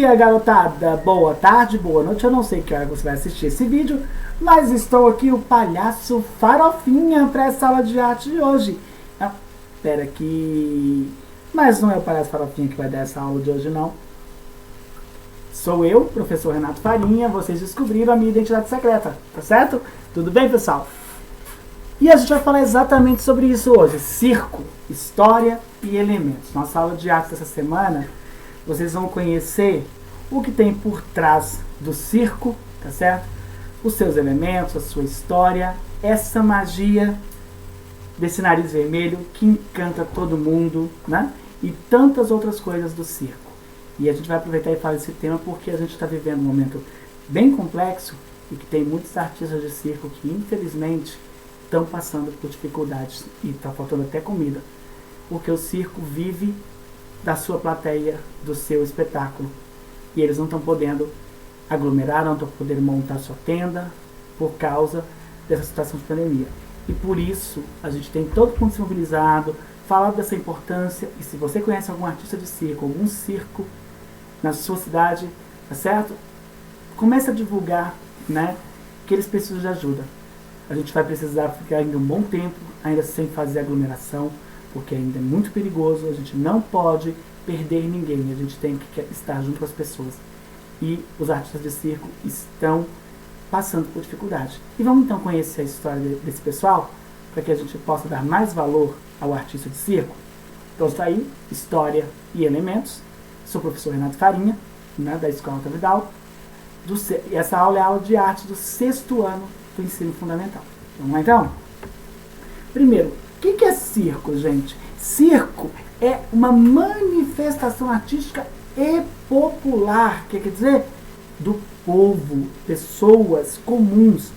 dia, garotada! Boa tarde, boa noite. Eu não sei que hora você vai assistir esse vídeo, mas estou aqui, o palhaço Farofinha, para essa aula de arte de hoje. Ah, pera aqui... Mas não é o palhaço Farofinha que vai dar essa aula de hoje, não. Sou eu, professor Renato Farinha. Vocês descobriram a minha identidade secreta, tá certo? Tudo bem, pessoal? E a gente vai falar exatamente sobre isso hoje. Circo, história e elementos. Nossa aula de arte dessa semana, vocês vão conhecer o que tem por trás do circo, tá certo? Os seus elementos, a sua história, essa magia desse nariz vermelho que encanta todo mundo, né? E tantas outras coisas do circo. E a gente vai aproveitar e falar desse tema porque a gente está vivendo um momento bem complexo e que tem muitos artistas de circo que, infelizmente, estão passando por dificuldades e está faltando até comida. Porque o circo vive da sua plateia, do seu espetáculo. E eles não estão podendo aglomerar, não estão podendo montar sua tenda por causa dessa situação de pandemia. E por isso a gente tem todo mundo se mobilizado, falado dessa importância. E se você conhece algum artista de circo, algum circo na sua cidade, tá certo? Comece a divulgar, né, que eles precisam de ajuda. A gente vai precisar ficar ainda um bom tempo, ainda sem fazer aglomeração, porque ainda é muito perigoso, a gente não pode perder ninguém, a gente tem que estar junto com as pessoas. E os artistas de circo estão passando por dificuldade. E vamos então conhecer a história desse pessoal, para que a gente possa dar mais valor ao artista de circo. Então está aí, história e elementos. Sou o professor Renato Farinha, né, da Escola Alta Vidal. E essa aula é a aula de arte do 6º ano do ensino fundamental. Vamos lá então? Primeiro, o que é circo, gente? Circo é uma manifestação artística e popular, que quer dizer do povo, pessoas comuns,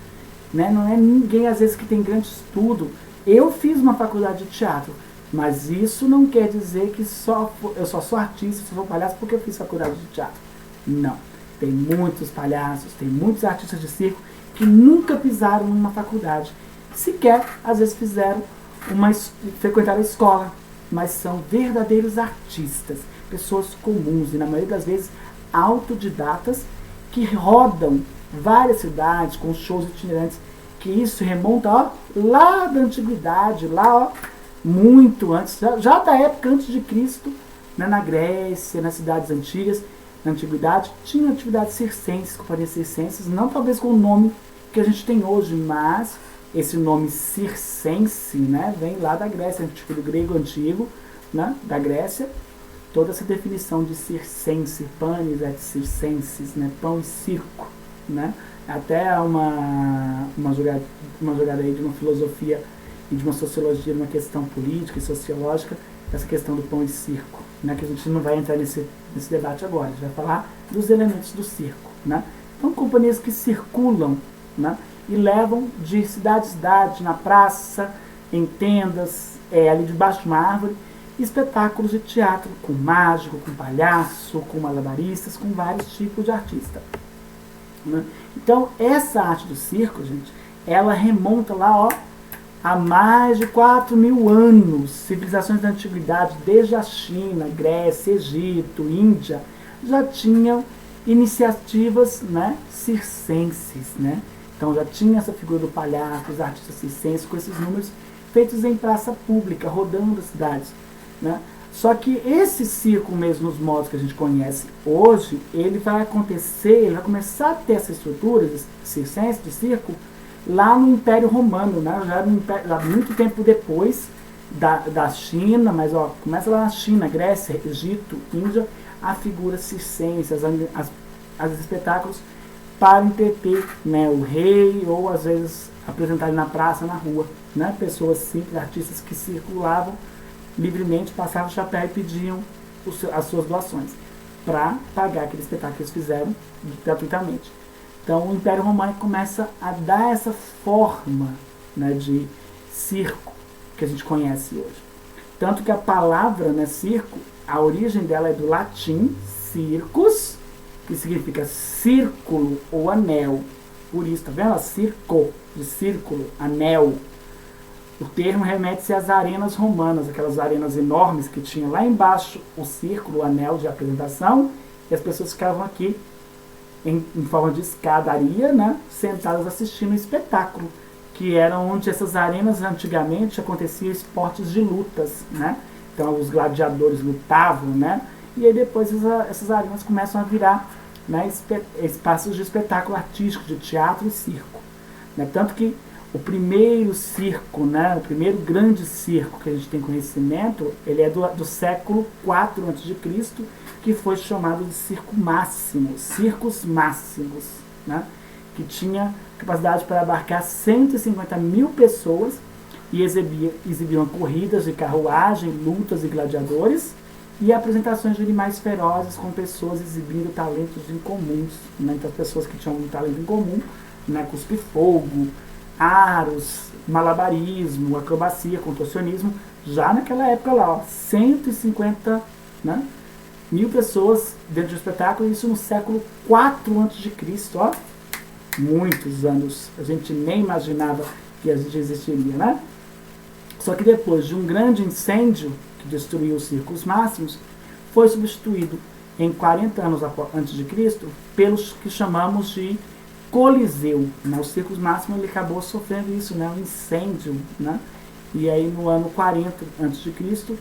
né? Não é ninguém às vezes que tem grande estudo. Eu fiz uma faculdade de teatro, mas isso não quer dizer que eu só sou artista, só sou palhaço porque eu fiz faculdade de teatro. Não. Tem muitos palhaços, tem muitos artistas de circo que nunca pisaram numa faculdade. Sequer, às vezes, frequentaram a escola, mas são verdadeiros artistas, pessoas comuns e, na maioria das vezes, autodidatas que rodam várias cidades com shows itinerantes, que isso remonta lá da antiguidade, lá muito antes, já da época antes de Cristo, né, na Grécia, nas cidades antigas, na antiguidade, tinham atividades circenses, companhias circenses, não talvez com o nome que a gente tem hoje, mas esse nome circense, né, vem lá da Grécia, tipo do grego antigo, né, da Grécia, toda essa definição de circense, panis et circenses, né, pão e circo, né, até uma jogada aí de uma filosofia e de uma sociologia, uma questão política e sociológica, essa questão do pão e circo, né, que a gente não vai entrar nesse debate agora, a gente vai falar dos elementos do circo, né. Então, companhias que circulam, né, e levam de cidade em cidade, na praça, em tendas, ali debaixo de uma árvore, espetáculos de teatro com mágico, com palhaço, com malabaristas, com vários tipos de artista, né? Então, essa arte do circo, gente, ela remonta lá, há mais de 4.000 anos. Civilizações da antiguidade, desde a China, Grécia, Egito, Índia, já tinham iniciativas, né, circenses, né? Então já tinha essa figura do palhaço, os artistas circenses, com esses números feitos em praça pública, rodando as cidades, né? Só que esse circo mesmo, nos modos que a gente conhece hoje, ele vai começar a ter essa estrutura de circense, de circo, lá no Império Romano, né? Já muito tempo depois da China, mas começa lá na China, Grécia, Egito, Índia, a figura circense, as espetáculos para entreter, né, o rei, ou às vezes apresentar na praça, na rua, né, pessoas simples, artistas que circulavam livremente, passavam o chapéu e pediam as suas doações para pagar aquele espetáculo que eles fizeram gratuitamente. Então o Império Romano começa a dar essa forma, né, de circo que a gente conhece hoje. Tanto que a palavra, né, circo, a origem dela é do latim circus, que significa círculo ou anel. Por isso, tá vendo? Circo, de círculo, anel. O termo remete-se às arenas romanas, aquelas arenas enormes que tinha lá embaixo o círculo, o anel de apresentação, e as pessoas ficavam aqui em forma de escadaria, né, sentadas assistindo o espetáculo, que era onde essas arenas antigamente aconteciam esportes de lutas, né? Então os gladiadores lutavam, né? E aí depois essas arenas começam a virar, né, espaços de espetáculo artístico, de teatro e circo, né? Tanto que o primeiro circo, né, o primeiro grande circo que a gente tem conhecimento, ele é do século IV a.C., que foi chamado de Circo Máximo, Circos Máximos, né? Que tinha capacidade para abarcar 150 mil pessoas e exibiam corridas de carruagem, lutas e gladiadores e apresentações de animais ferozes com pessoas exibindo talentos incomuns, né? Então pessoas que tinham um talento incomum, né? Cuspir fogo, aros, malabarismo, acrobacia, contorcionismo, já naquela época lá, ó, 150, né, mil pessoas dentro do espetáculo, isso no século IV a.C., ó, muitos anos, a gente nem imaginava que a gente existiria, né? Só que depois de um grande incêndio que destruiu os circos máximos, foi substituído em 40 anos antes de Cristo pelos que chamamos de Coliseu, né? O Circos Máximos ele acabou sofrendo isso, né? Um incêndio, né? E aí no ano 40 a.C.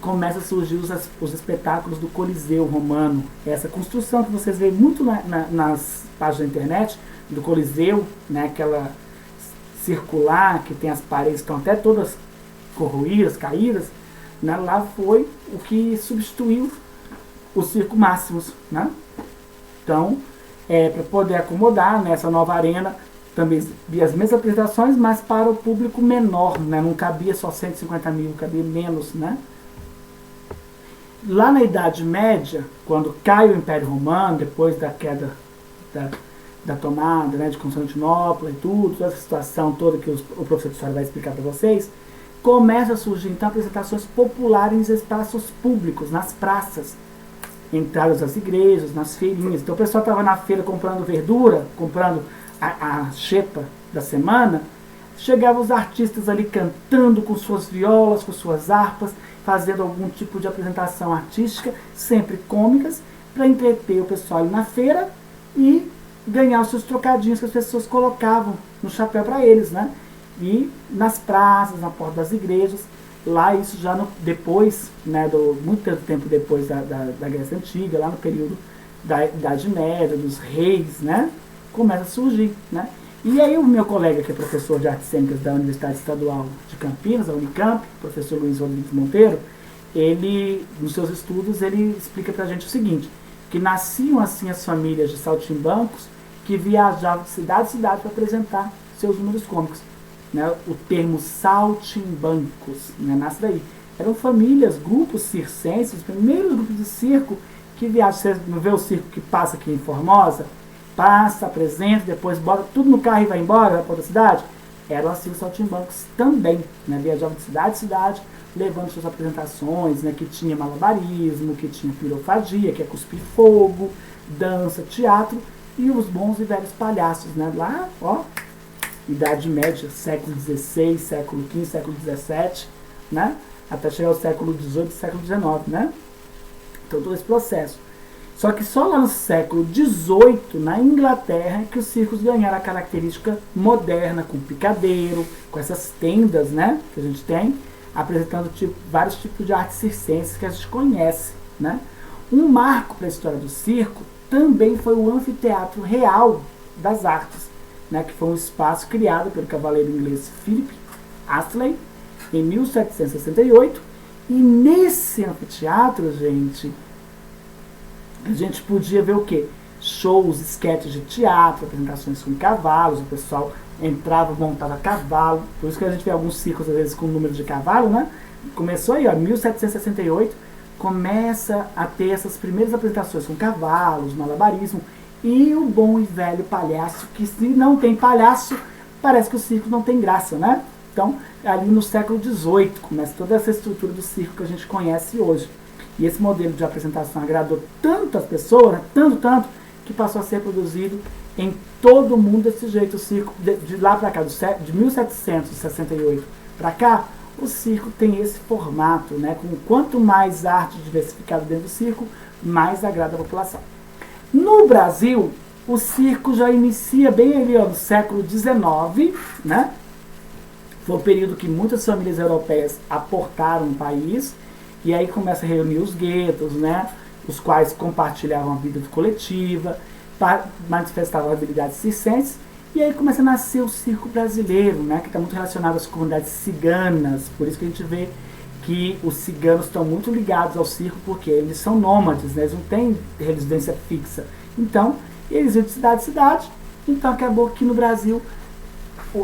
começa a surgir os espetáculos do Coliseu romano. Essa construção que vocês veem muito nas páginas da internet, do Coliseu, né? Aquela circular que tem as paredes que estão até todas corroídas, caídas, né? Lá foi o que substituiu o Circo Máximos, né? Então, para poder acomodar nessa nova arena, também as mesmas apresentações, mas para o público menor, né? Não cabia só 150 mil, cabia menos, né? Lá na Idade Média, quando cai o Império Romano, depois da queda da tomada, né, de Constantinopla e tudo, toda essa situação toda que o professor de história vai explicar para vocês, começa a surgir então apresentações populares em espaços públicos, nas praças, entradas das igrejas, nas feirinhas. Então o pessoal estava na feira comprando verdura, comprando a xepa da semana, chegavam os artistas ali cantando com suas violas, com suas harpas, fazendo algum tipo de apresentação artística, sempre cômicas, para entreter o pessoal ali na feira e ganhar os seus trocadinhos que as pessoas colocavam no chapéu para eles, né? E nas praças, na porta das igrejas, lá isso já depois, né, muito tempo depois da Grécia Antiga, lá no período da Idade Média, dos reis, né, começa a surgir, né. E aí o meu colega, que é professor de artes cênicas da Universidade Estadual de Campinas, a Unicamp, professor Luiz Rodrigues Monteiro, ele, nos seus estudos, ele explica pra gente o seguinte, que nasciam assim as famílias de saltimbancos que viajavam de cidade em cidade para apresentar seus números cômicos. Né, o termo saltimbancos, né, nasce daí. Eram famílias, grupos circenses, os primeiros grupos de circo que viajam. Você não vê o circo que passa aqui em Formosa? Passa, apresenta, depois bota tudo no carro e vai embora para outra cidade? Eram assim os saltimbancos também, né, viajavam de cidade em cidade, levando suas apresentações, né, que tinha malabarismo, que tinha pirofagia, que é cuspir fogo, dança, teatro, e os bons e velhos palhaços, né, lá, ó, Idade Média, século XVI, século XV, século XVII, né? Até chegar ao século XVIII e século XIX, né? Então todo esse processo. Só que só lá no século XVIII, na Inglaterra, que os circos ganharam a característica moderna, com picadeiro, com essas tendas, né? Que a gente tem, apresentando vários tipos de artes circenses que a gente conhece, né? Um marco para a história do circo também foi o Anfiteatro Real das Artes, né, que foi um espaço criado pelo cavaleiro inglês Philip Astley em 1768, e nesse anfiteatro, gente, a gente podia ver o quê? Shows, esquetes de teatro, apresentações com cavalos, o pessoal entrava, montava cavalo, por isso que a gente vê alguns circos às vezes com número de cavalo, né? Começou aí, ó, 1768, começa a ter essas primeiras apresentações com cavalos, malabarismo, e o bom e velho palhaço, que se não tem palhaço, parece que o circo não tem graça, né? Então, ali no século XVIII, começa toda essa estrutura do circo que a gente conhece hoje. E esse modelo de apresentação agradou tantas pessoas, né? Tanto, que passou a ser produzido em todo o mundo desse jeito. O circo, de lá para cá, de 1768 para cá, o circo tem esse formato, né? Com quanto mais arte diversificada dentro do circo, mais agrada a população. No Brasil, o circo já inicia bem ali no século XIX, né? Foi o período que muitas famílias europeias aportaram no país, e aí começa a reunir os guetos, né? Os quais compartilhavam a vida coletiva, manifestavam habilidades circenses, e aí começa a nascer o circo brasileiro, né? Que está muito relacionado às comunidades ciganas, por isso que a gente vê que os ciganos estão muito ligados ao circo, porque eles são nômades, né? Eles não têm residência fixa. Então, eles iam de cidade em cidade, então acabou que no Brasil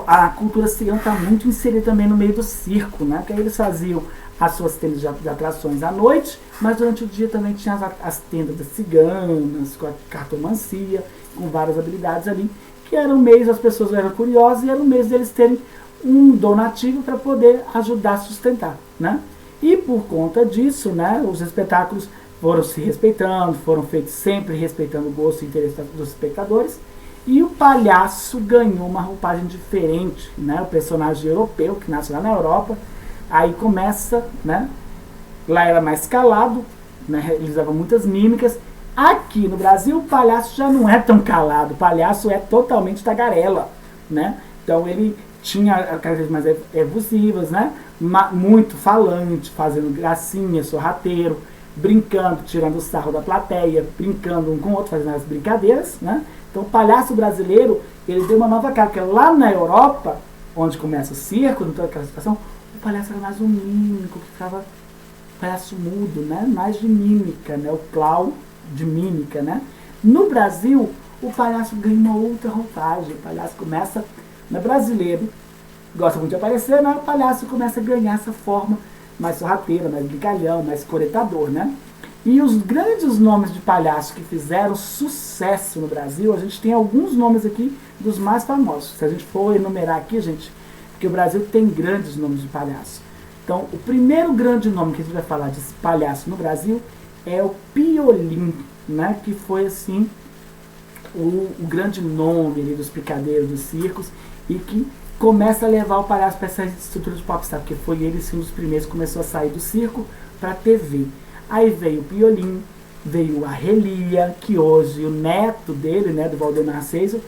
a cultura cigana está muito inserida também no meio do circo, né? Porque aí eles faziam as suas tendas de atrações à noite, mas durante o dia também tinha as tendas das ciganas, com a cartomancia, com várias habilidades ali, que eram meios, as pessoas eram curiosas e eram meios deles terem um donativo para poder ajudar a sustentar, né? E por conta disso, né, os espetáculos foram se respeitando, foram feitos sempre respeitando o gosto e interesse dos espectadores, e o palhaço ganhou uma roupagem diferente, né? O personagem europeu, que nasce lá na Europa, aí começa, né? Lá era mais calado, né? Eles usavam muitas mímicas. Aqui no Brasil, o palhaço já não é tão calado, o palhaço é totalmente tagarela, né? Então ele tinha características mais evusivas, né? Muito falante, fazendo gracinha, sorrateiro, brincando, tirando o sarro da plateia, brincando um com o outro, fazendo as brincadeiras, né? Então o palhaço brasileiro, ele deu uma nova cara, porque lá na Europa, onde começa o circo, toda aquela situação, o palhaço era mais um mímico, que ficava palhaço mudo, né? Mais de mímica, né? O clown de mímica, né? No Brasil, o palhaço ganha uma outra roupagem, o palhaço começa, no brasileiro, gosta muito de aparecer, né? O palhaço começa a ganhar essa forma mais sorrateira, mais brincalhão, mais coretador, né? E os grandes nomes de palhaço que fizeram sucesso no Brasil, a gente tem alguns nomes aqui dos mais famosos. Se a gente for enumerar aqui, gente, porque o Brasil tem grandes nomes de palhaço. Então, o primeiro grande nome que a gente vai falar de palhaço no Brasil é o Piolim, né? Que foi, assim, o grande nome ali dos picadeiros, dos circos, e que começa a levar o palhaço para essa estrutura de popstar, porque foi ele, sim, um dos primeiros que começou a sair do circo para a TV. Aí veio o Piolim, veio a Relia, que hoje o neto dele, né, do Valdemar Seiso,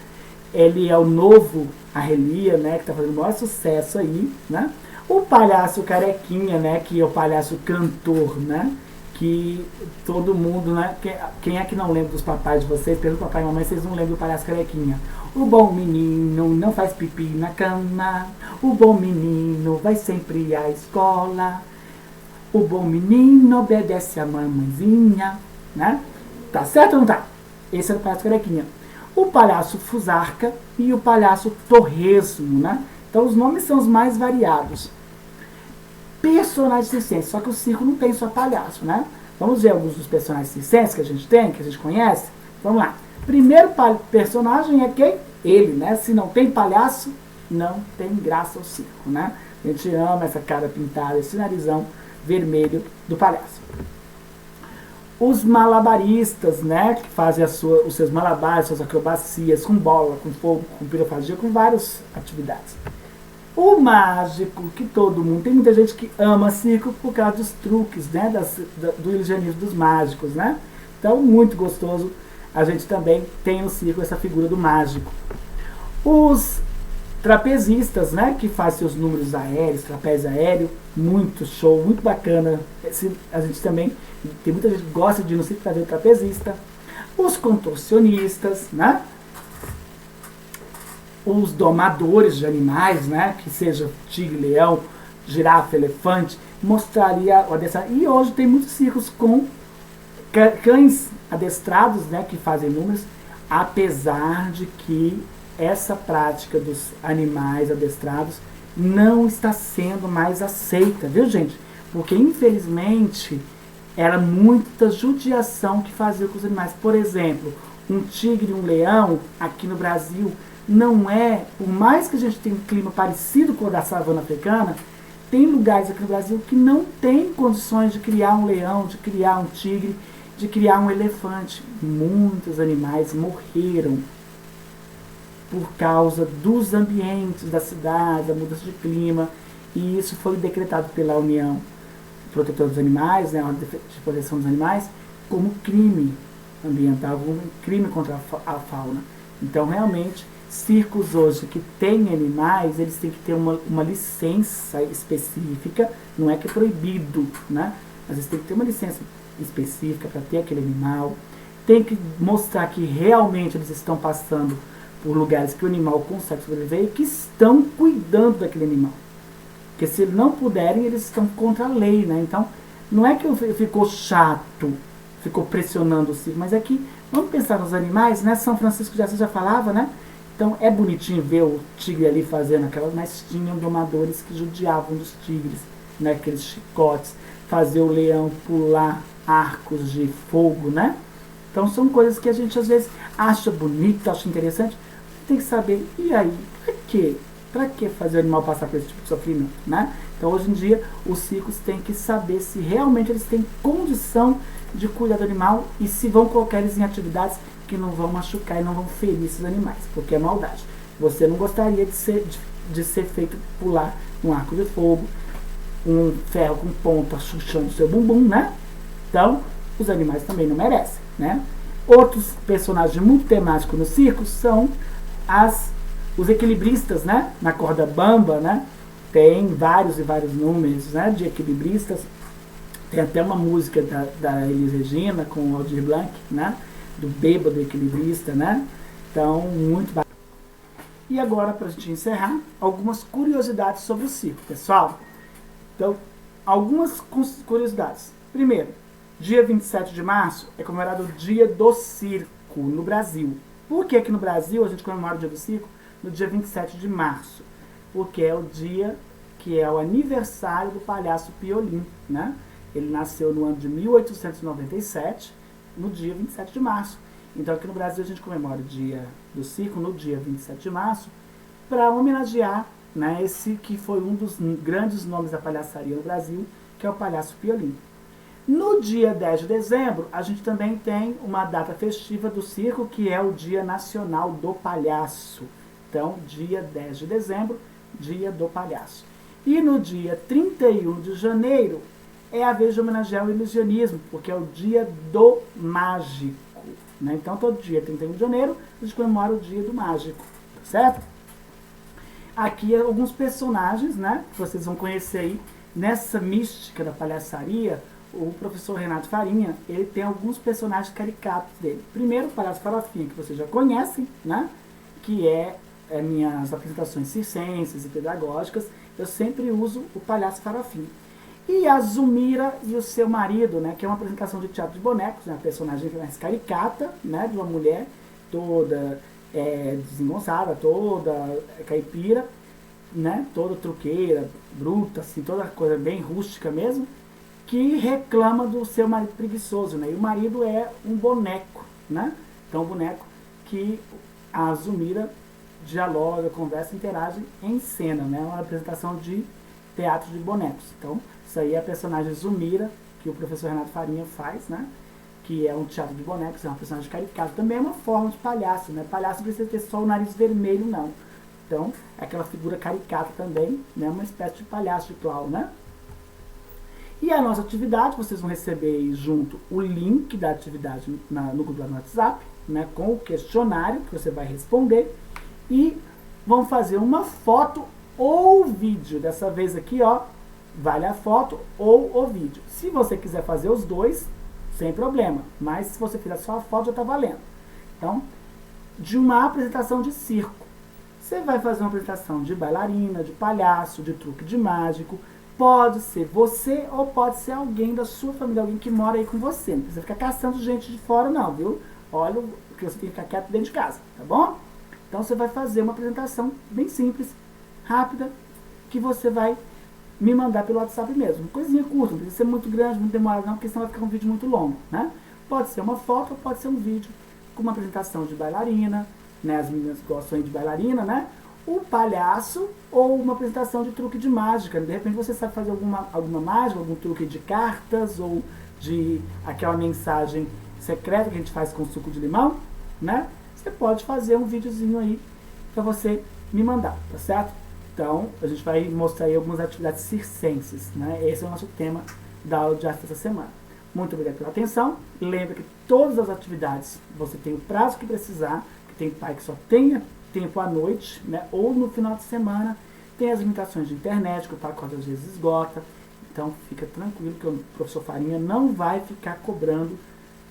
ele é o novo Arrelia, né, que está fazendo o maior sucesso aí, né? O palhaço Carequinha, né, que é o palhaço cantor, né, que todo mundo, né, quem é que não lembra dos papais de vocês? Pelo papai e mamãe, vocês não lembram do palhaço Carequinha. O bom menino não faz pipi na cama, o bom menino vai sempre à escola, o bom menino obedece a mamãezinha, né? Tá certo ou não tá? Esse é o palhaço Carequinha. O palhaço Fusarca e o palhaço Torresmo, né? Então os nomes são os mais variados. Personagens circenses, só que o circo não tem só palhaço, né? Vamos ver alguns dos personagens circenses que a gente tem, que a gente conhece? Vamos lá. Primeiro personagem é quem? Ele, né? Se não tem palhaço, não tem graça ao circo, né? A gente ama essa cara pintada, esse narizão vermelho do palhaço. Os malabaristas, né, que fazem os seus malabares, suas acrobacias com bola, com fogo, com pirofagia, com várias atividades. O mágico, que todo mundo, tem muita gente que ama circo por causa dos truques, né, do ilusionismo dos mágicos, né? Então, muito gostoso. A gente também tem no circo essa figura do mágico. Os trapezistas, né, que fazem seus números aéreos, trapézio aéreo, muito show, muito bacana. A gente também, tem muita gente que gosta de ir no circo para ver o trapezista. Os contorcionistas, né, os domadores de animais, né, que seja tigre, leão, girafa, elefante, mostraria o adestramento. E hoje tem muitos circos com cães adestrados, né, que fazem números, apesar de que essa prática dos animais adestrados não está sendo mais aceita, viu, gente? Porque, infelizmente, era muita judiação que fazia com os animais. Por exemplo, um tigre e um leão, aqui no Brasil, não é, por mais que a gente tenha um clima parecido com o da savana africana, tem lugares aqui no Brasil que não tem condições de criar um leão, de criar um tigre, de criar um elefante. Muitos animais morreram por causa dos ambientes da cidade, da mudança de clima, e isso foi decretado pela União Protetora dos Animais, né, de Proteção dos Animais, como crime ambiental, como crime contra a fauna. Então, realmente, circos hoje que têm animais, eles têm que ter uma licença específica, não é que é proibido, né? Mas eles têm que ter uma licença específica para ter aquele animal, tem que mostrar que realmente eles estão passando por lugares que o animal consegue sobreviver e que estão cuidando daquele animal. Porque se não puderem, eles estão contra a lei, né? Então, não é que ficou chato, ficou pressionando o circo, mas é que, vamos pensar nos animais, né? São Francisco de Assis já falava, né? Então, é bonitinho ver o tigre ali fazendo aquelas, mas tinham domadores que judiavam dos tigres, né? Aqueles chicotes, fazer o leão pular arcos de fogo, né? Então, são coisas que a gente, às vezes, acha bonito, acha interessante, tem que saber, e aí, pra quê? Para que fazer o animal passar por esse tipo de sofrimento, né? Então, hoje em dia, os circos têm que saber se realmente eles têm condição de cuidar do animal e se vão colocar eles em atividades que não vão machucar e não vão ferir esses animais, porque é maldade. Você não gostaria de ser feito pular um arco de fogo, um ferro com ponta chuchando seu bumbum, né? Então, os animais também não merecem, né? Outros personagens muito temáticos no circo são os equilibristas, né? Na corda bamba, né? Tem vários e vários números, né? De equilibristas. Tem até uma música da Elis Regina com o Aldir Blanc, né? Do bêbado equilibrista, né? Então, muito bacana. E agora, para a gente encerrar, algumas curiosidades sobre o circo, pessoal. Então, algumas curiosidades. Primeiro, dia 27 de março é comemorado o Dia do Circo no Brasil. Por que aqui no Brasil a gente comemora o Dia do Circo no dia 27 de março? Porque é o dia que é o aniversário do palhaço Piolim, né? Ele nasceu no ano de 1897, no dia 27 de março. Então aqui no Brasil a gente comemora o Dia do Circo no dia 27 de março para homenagear, né, esse que foi um dos grandes nomes da palhaçaria no Brasil, que é o palhaço Piolim. No dia 10 de dezembro, a gente também tem uma data festiva do circo, que é o Dia Nacional do Palhaço. Então, dia 10 de dezembro, Dia do Palhaço. E no dia 31 de janeiro, é a vez de homenagear o ilusionismo, porque é o Dia do Mágico, né? Então, todo dia 31 de janeiro, a gente comemora o Dia do Mágico, tá certo? Aqui alguns personagens, né, que vocês vão conhecer aí, nessa mística da palhaçaria. O professor Renato Farinha, ele tem alguns personagens caricatos dele. Primeiro, o Palhaço Farofinha, que vocês já conhecem, né? Que é minhas apresentações circenses e pedagógicas. Eu sempre uso o Palhaço Farofinha. E a Zumira e o seu marido, né? Que é uma apresentação de teatro de bonecos, né? A personagem mais caricata, né? De uma mulher toda desengonçada, toda caipira, né? Toda truqueira, bruta, assim, toda coisa bem rústica mesmo, que reclama do seu marido preguiçoso, né? E o marido é um boneco, né? Então, um boneco que a Zumira dialoga, conversa, interage em cena, né? Uma apresentação de teatro de bonecos. Então, isso aí é a personagem Zumira, que o professor Renato Farinha faz, né? Que é um teatro de bonecos, é uma personagem caricata. Também é uma forma de palhaço, né? Palhaço não precisa ter só o nariz vermelho, não. Então, é aquela figura caricata também, né? Uma espécie de palhaço de clown, né? E a nossa atividade, vocês vão receber aí junto o link da atividade no grupo do WhatsApp, né, com o questionário que você vai responder, e vão fazer uma foto ou vídeo. Dessa vez aqui, ó, vale a foto ou o vídeo. Se você quiser fazer os dois, sem problema, mas se você fizer só a foto, já está valendo. Então, de uma apresentação de circo. Você vai fazer uma apresentação de bailarina, de palhaço, de truque de mágico. Pode ser você ou pode ser alguém da sua família, alguém que mora aí com você. Não precisa ficar caçando gente de fora não, viu? Olha, que você tem que ficar quieto dentro de casa, tá bom? Então você vai fazer uma apresentação bem simples, rápida, que você vai me mandar pelo WhatsApp mesmo. Coisinha curta, não precisa ser muito grande, muito demorado não, porque senão vai ficar um vídeo muito longo, né? Pode ser uma foto ou pode ser um vídeo com uma apresentação de bailarina, né? As meninas gostam de bailarina, né? O palhaço ou uma apresentação de truque de mágica. De repente você sabe fazer alguma mágica, algum truque de cartas ou de aquela mensagem secreta que a gente faz com suco de limão, né? Você pode fazer um videozinho aí para você me mandar, tá certo? Então, a gente vai mostrar aí algumas atividades circenses, né? Esse é o nosso tema da aula de arte dessa semana. Muito obrigado pela atenção. Lembra que todas as atividades você tem o prazo que precisar, que tem pai que só tenha tempo à noite, né, ou no final de semana. Tem as limitações de internet, que o pacote às vezes esgota. Então fica tranquilo que o professor Farinha não vai ficar cobrando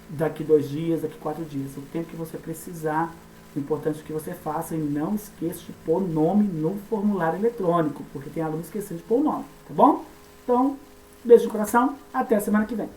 daqui 2 dias, daqui 4 dias. O tempo que você precisar, o importante é que você faça e não esqueça de pôr nome no formulário eletrônico, porque tem aluno esquecendo de pôr o nome, tá bom? Então, beijo no coração, até a semana que vem.